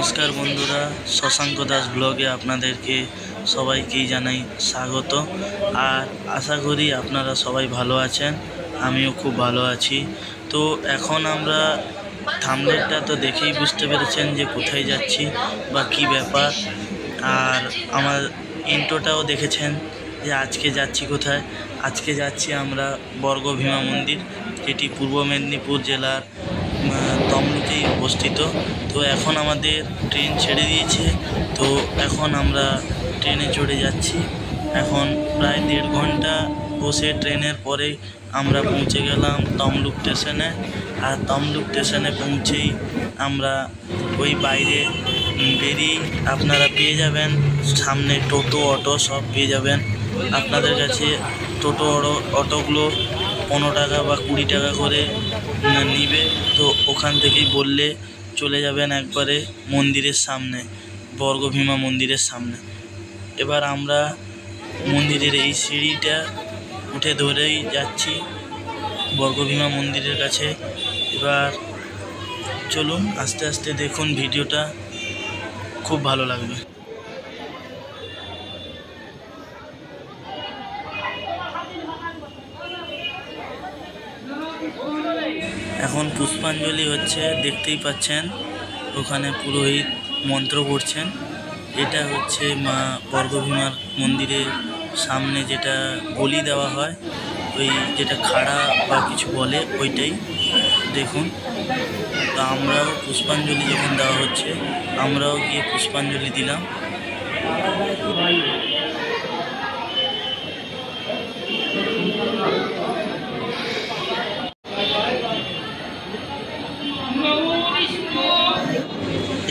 নমস্কার বন্ধুরা, শশাঙ্ক দাস ব্লগে আপনাদেরকে সবাইকেই জানাই স্বাগত। আর আশা করি আপনারা সবাই ভালো আছেন, আমিও খুব ভালো আছি। তো এখন আমরা থাম্বনেলটা তো দেখেই বুঝতে পেরেছেন যে কোথায় যাচ্ছি বা কী ব্যাপার। আর আমার ইন্ট্রোটাও দেখেছেন যে আজকে যাচ্ছি কোথায়। আজকে যাচ্ছি আমরা বর্গভীমা মন্দির, যেটি পূর্ব মেদিনীপুর জেলার তমলুকেই অবস্থিত। তো এখন আমাদের ট্রেন ছেড়ে দিয়েছে, তো এখন আমরা ট্রেনে চড়ে যাচ্ছি। এখন প্রায় 1.5 ঘন্টা বসে ট্রেনের পরে আমরা পৌঁছে গেলাম তমলুক স্টেশনে। আর তমলুক স্টেশনে পৌঁছেই আমরা ওই বাইরে বেরিয়ে আপনারা পেয়ে যাবেন সামনে টোটো অটো সব পেয়ে যাবেন। আপনাদের কাছে টোটো অটোগুলো 15 টাকা বা 20 টাকা করে নিবে। তো ওখান থেকেই বললে চলে যাবেন একবারে মন্দিরের সামনে, বর্গভীমা মন্দিরের সামনে। এবার আমরা মন্দিরের এই সিঁড়িটা উঠে ধরেই যাচ্ছি বর্গভীমা মন্দিরের কাছে। এবার চলুন আস্তে আস্তে দেখুন, ভিডিওটা খুব ভালো লাগবে। এখন পুষ্পাঞ্জলি হচ্ছে, দেখতেই পাচ্ছেন ওখানে পুরোহিত মন্ত্র পড়ছেন। এটা হচ্ছে মা বর্গভীমার মন্দিরের সামনে যেটা বলি দেওয়া হয়, ওই যেটা খাড়া বা কিছু বলে ওইটাই দেখুন। তো আমরাও পুষ্পাঞ্জলি যখন দেওয়া হচ্ছে, আমরাও গিয়ে পুষ্পাঞ্জলি দিলাম।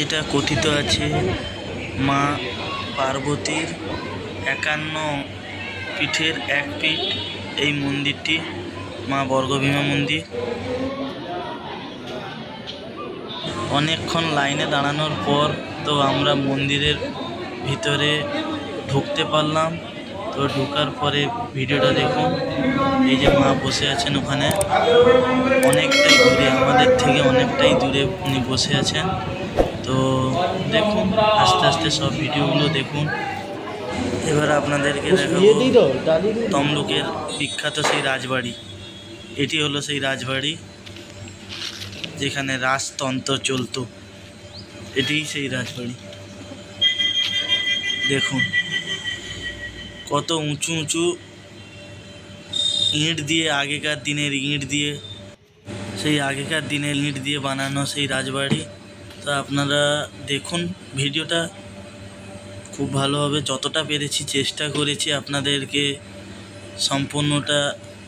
এটা কথিত আছে মা পার্বতীর 51 পীঠের এক পীঠ এই মন্দিরটি, মা বর্গভীমা মন্দির। অনেকক্ষণ লাইনে দাঁড়ানোর পর তো আমরা মন্দিরের ভিতরে ঢুকতে পারলাম। তো ঢোকার পরে ভিডিওটা দেখুন। এই যে মা বসে আছেন ওখানে, অনেকটাই দূরে, আমাদের থেকে অনেকটাই দূরে উনি বসে আছেন। তো দেখুন আস্তে আস্তে সব ভিডিওগুলো দেখুন। এবার আপনাদেরকে দেখাবো তমলুকের বিখ্যাত সেই রাজবাড়ি। এটি হলো সেই রাজবাড়ি যেখানে রাজতন্ত্র চলতো, এটিই সেই রাজবাড়ি। দেখুন কত উঁচু উঁচু ইঁট দিয়ে, আগেকার দিনের ইঁট দিয়ে, সেই আগেকার দিনের ইঁট দিয়ে বানানো সেই রাজবাড়ি। তো আপনারা দেখুন ভিডিওটা, খুব ভালো হবে। যতটা পেরেছি চেষ্টা করেছি আপনাদেরকে সম্পূর্ণটা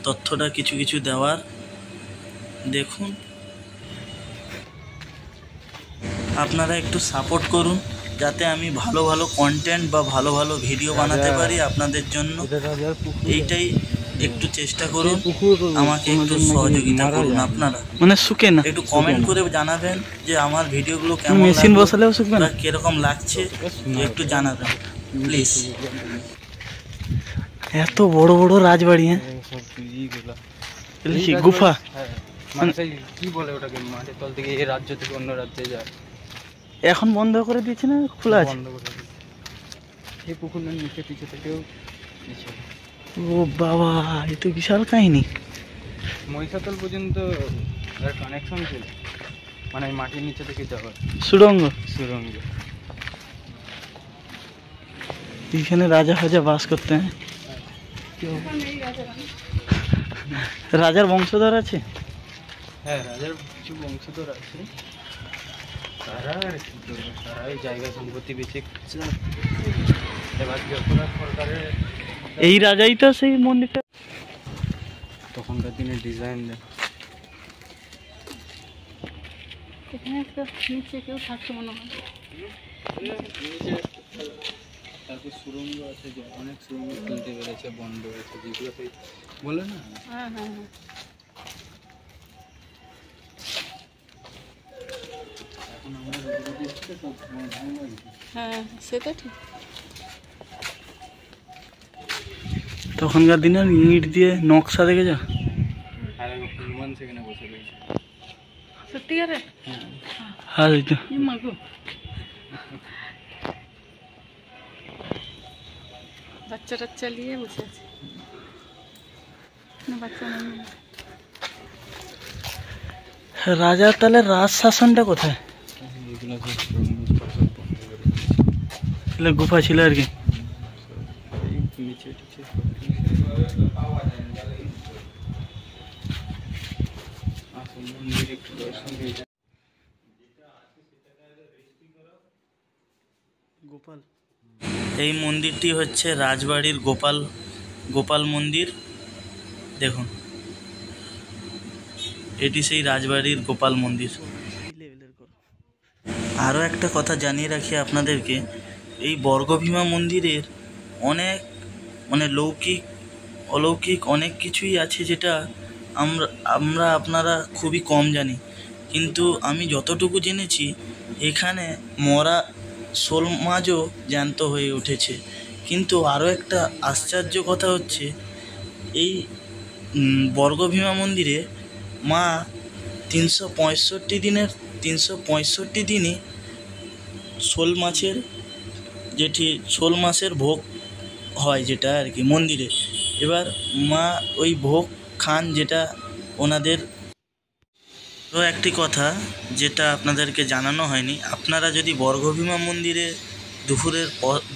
তথ্যটা কিছু কিছু দেওয়ার। দেখুন, আপনারা একটু সাপোর্ট করুন যাতে আমি ভালো ভালো কন্টেন্ট বা ভালো ভালো ভিডিও বানাতে পারি আপনাদের জন্য। এইটাই একটু চেষ্টা করুন, আমাকে একটু সহযোগিতা করুন। আপনারা মানে শুকে না, একটু কমেন্ট করে জানাবেন যে আমার ভিডিওগুলো কেমন, মেশিন বসালেও শুকবে না, কিরকম লাগছে একটু জানাবেন প্লিজ। এত বড় বড় রাজবাড়ি, হ্যাঁ গুফা, মানে কি বলে ওটাকে, মাটির তল থেকে এই রাজ্য থেকে অন্য রাজ্যে যায়। এখন বন্ধ করে দিয়েছে না খোলা আছে? বন্ধ করে দিয়েছে। এই পুকুরের নিচে পিছু থেকেও ও বাবা, এ তো বিশাল কাহিনী। মহিষাতল পর্যন্ত কানেকশন ছিল, মানে মাটির নিচে থেকে যাওয়া সুড়ঙ্গ। এখানে রাজা ফাজা বাস করতে, হ্যাঁ রাজার বংশধর আছে। হ্যাঁ, রাজার কিছু বংশধর আছে, তারা এই জায়গা সম্পত্তি বেঁচে এবার যতটা সরকারের। এই রাজাই তো সেই মন্দিরটা, তখনকার দিনের ডিজাইন। এখানে একটা নিচে কেউ থাকতো মনে হয়। তারপর সুরঙ্গ আছে, অনেক সুরঙ্গ খুলতে পেরেছে, বন্ধ হয়েছে, যেগুলো সেই বলে না। হ্যাঁ হ্যাঁ হ্যাঁ, হ্যাঁ সেটা ঠিক। তখনকার দিনের ইট দিয়ে নকশা দেখে যা। হনুমান সেখানে বসে রয়েছে। সত্যিকারে? হ্যাঁ, মাগো বাচ্চা টাচ্চা নিয়ে বসে আছে না, বাচ্চা নেই। রাজার তাহলে রাজ শাসনটা কোথায়? এগুলো সব সুরঙ্গ সব বন্ধ করে দিয়েছে। তাহলে গুফা ছিল আর কি। এই নিচে টিচে আসল মন্দির একটু দর্শন দিয়ে যান। গোপাল এই মন্দিরটি হচ্ছে রাজবাড়ির গোপাল মন্দির। দেখুন, এটি সেই রাজবাড়ির গোপাল মন্দির। লেভেলের করো। আরও একটা কথা জানিয়ে রাখি আপনাদেরকে, এই বর্গভীমা মন্দিরের অনেক লৌকিক অলৌকিক অনেক কিছুই আছে, যেটা আপনারা খুবই কম জানি। কিন্তু আমি যতটুকু জেনেছি, এখানে মরা শোল মাছও জ্যান্ত হয়ে উঠেছে। কিন্তু আরও একটা আশ্চর্য কথা হচ্ছে, এই বর্গভীমা মন্দিরে মা 365 দিনই শোল মাছের ভোগ হয়, যেটা আর কি মন্দিরে। এবার মা ওই ভোগ খান, যেটা ওনাদের। তো একটি কথা যেটা আপনাদেরকে জানানো হয়নি, আপনারা যদি বর্গভীমা মন্দিরে দুপুরের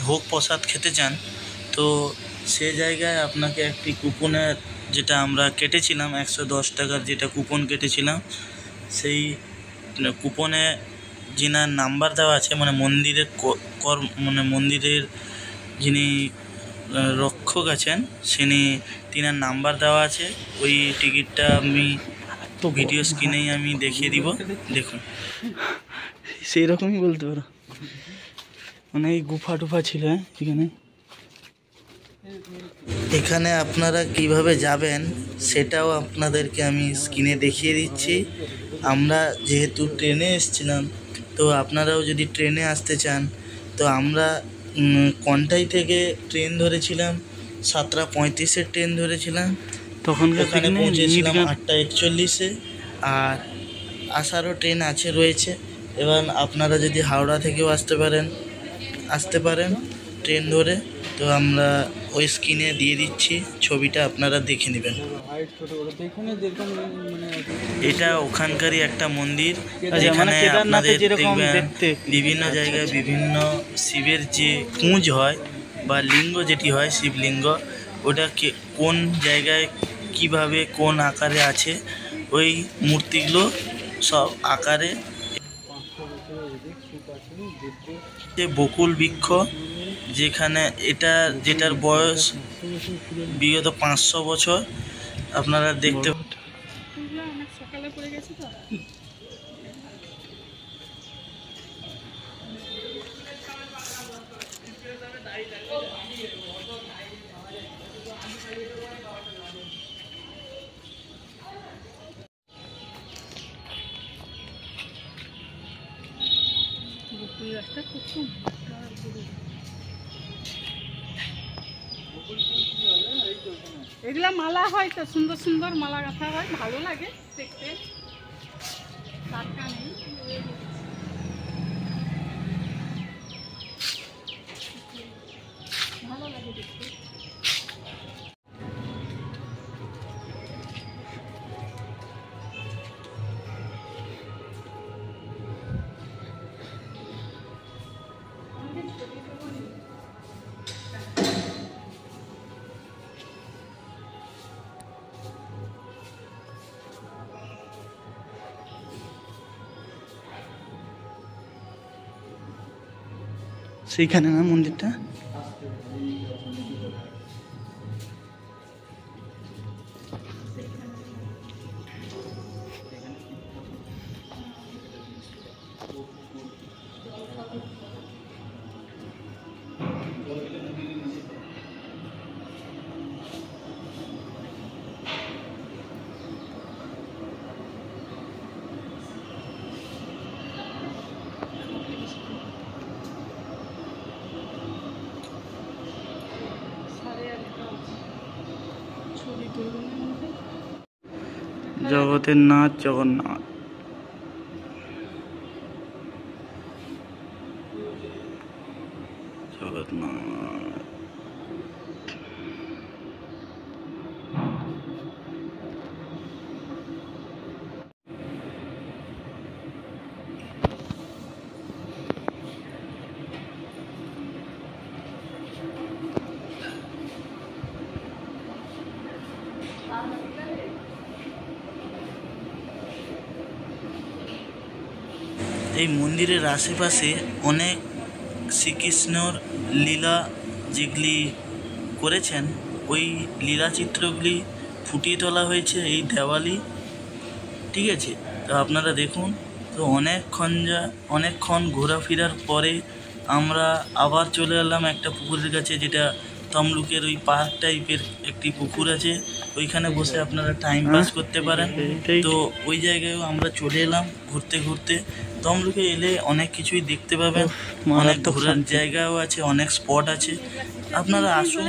ভোগ প্রসাদ খেতে চান, তো সে জায়গায় আপনাকে একটি কুপনের, যেটা আমরা কেটেছিলাম 110 টাকার যেটা কুপন কেটেছিলাম, সেই কুপনে যিনার নাম্বার দেওয়া আছে, মানে মন্দিরের মন্দিরের যিনি রক্ষক আছেন, তিনার নাম্বার দেওয়া আছে। ওই টিকিটটা আমি ভিডিও স্ক্রিনেই আমি দেখিয়ে দিব, দেখুন। সেই রকমই বলতে পারো, মানে এই গুফা টুফা ছিল এখানে। এখানে আপনারা কিভাবে যাবেন সেটাও আপনাদেরকে আমি স্ক্রিনে দেখিয়ে দিচ্ছি। আমরা যেহেতু ট্রেনে এসেছিলাম, তো আপনারাও যদি ট্রেনে আসতে চান, তো আমরা কন্টাই থেকে ট্রেন ধরেছিলাম, 7:35-এর ট্রেন ধরেছিলাম। তখনকার ওখানে পৌঁছেছিলাম 8:41-এ। আর আসারও ট্রেন রয়েছে। এবার আপনারা যদি হাওড়া থেকেও আসতে পারেন ট্রেন ধরে, তো আমরা ওই স্ক্রিনে দিয়ে দিচ্ছি, ছবিটা আপনারা দেখে নেবেন। হাইট ছোট বড় যেখানে যেরকম মানে এটা ওখানকারই একটা মন্দির, মানে যেখানে কেদারনাথে আপনাদের যেরকম দেখবেন দেখতে। বিভিন্ন জায়গায় বিভিন্ন শিবের যে কুঁজ হয় বা লিঙ্গ যেটি হয়, শিবলিঙ্গ, ওটা কোন জায়গায় কিভাবে কোন আকারে আছে, ওই মূর্তিগুলো সব আকারে। 500 বছরের অধিক সুখ আছে বুদ্ধ যে বকুল বৃক্ষ, যেটার বয়স বিগত 500 বছর, আপনারা দেখতে। এগুলো অনেক সকালে পড়ে গেছে তো। বকুল গাছটা খুব সুন্দর। এগুলা মালা হয় তো, সুন্দর সুন্দর মালা গাঁথা হয়, ভালো লাগে দেখতে। টাটকা নেই, ভালো লাগে দেখতে। সেইখানে না মন্দিরটা? ছবি তুলবেন মধ্যে জগতের নাথ জগন্নাথ। জগন্নাথ। এই মন্দিরের আশেপাশে অনেক শ্রীকৃষ্ণর লীলা যেগুলি করেছেন, ওই লীলা চিত্রগুলি ফুটিয়ে তোলা হয়েছে এই দেওয়ালি। ঠিক আছে, তো আপনারা দেখুন। তো অনেকক্ষণ ঘোরাফেরার পরে আমরা আবার চলে এলাম একটা পুকুরের কাছে, যেটা তমলুকের ওই পার্ক টাইপের একটি পুকুর আছে, ওইখানে বসে আপনারা টাইম পাস করতে পারেন। তো ওই জায়গায়ও আমরা চলে এলাম ঘুরতে। তমলুকে এলে অনেক কিছুই দেখতে পাবেন, অনেক ঘোরার জায়গাও আছে, অনেক স্পট আছে, আপনারা আসুন,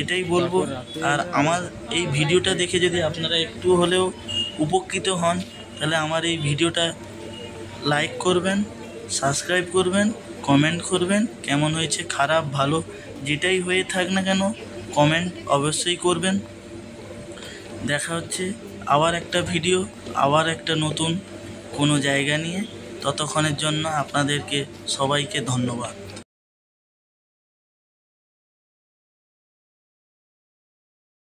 এটাই বলবো। আর আমার এই ভিডিওটা দেখে যদি আপনারা একটু হলেও উপকৃত হন, তাহলে আমার এই ভিডিওটা লাইক করবেন, সাবস্ক্রাইব করবেন, কমেন্ট করবেন, কেমন হয়েছে, খারাপ ভালো যেটাই হয়ে থাক না কেন কমেন্ট অবশ্যই করবেন। দেখা হচ্ছে আবার একটা ভিডিও, আবার একটা নতুন কোনো জায়গা নিয়ে। ততক্ষণের জন্য আপনাদেরকে সবাইকে ধন্যবাদ।